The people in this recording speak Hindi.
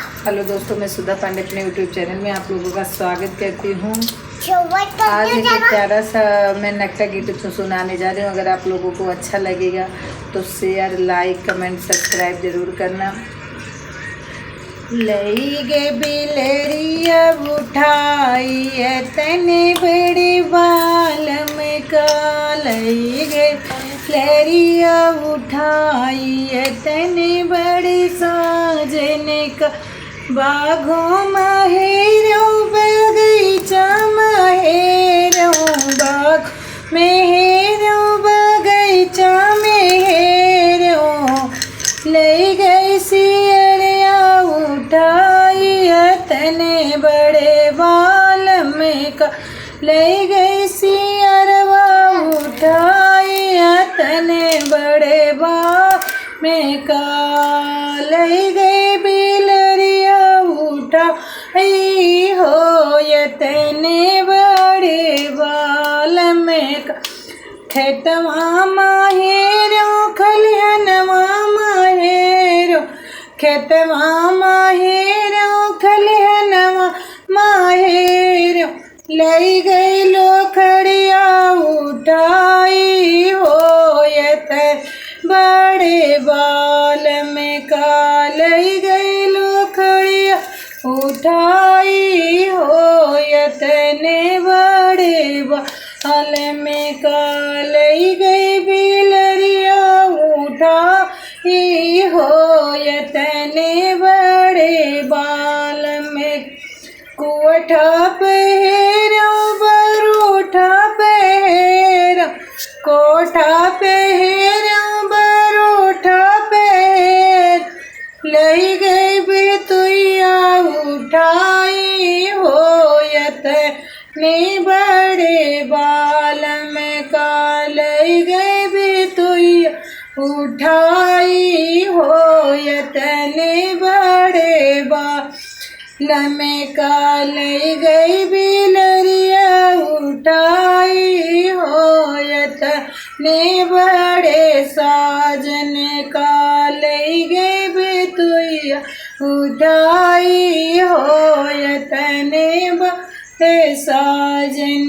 हेलो दोस्तों, मैं सुधा पांडे अपने यूट्यूब चैनल में आप लोगों का स्वागत करती हूँ। आज एक प्यारा सा मैं नक्शा गीत सुनाने जा रही हूँ। अगर आप लोगों को अच्छा लगेगा तो शेयर, लाइक, कमेंट, सब्सक्राइब जरूर करना। लई गे बिलरिया उठाई तने बड़े बाल में का, लई गे बिलरिया उठाई तने बड़े साजने का, बागों महेरो बगीचा महेरो, बाग महेरो बगीचा महेरो, ले गई सियरिया उठाई तने बड़े बाल में का, ले गई सियरवा उठाई तने बड़े बाल में का, ले गई बिलरिया उठाई हो तने बड़े बाल में का, खेतवा माहेरो खलिहनवा माहेरो, खेतवा माहेरो खलिहनवा माहेरो, लई गई लोखड़िया उठाई हो बड़े बाल में का, लई गई लोखड़िया उठाई हो तने बड़े बाल में का, लई गई बिलरिया उठाई हो तने बड़े बाल में, कुवठा पहेरो बरूठा पहेरो, कोठा पहेरो बरूठा पहेर, लई गई बितुइया उठाई हो तने बड़े बाल में का, लई गई बितुइया उठाई हो तने बड़े बाल में का, लई गई बिलरिया उठाई हो तने बड़े साजन का, लई गई बितुइया उठाई हो तने बड़े साजन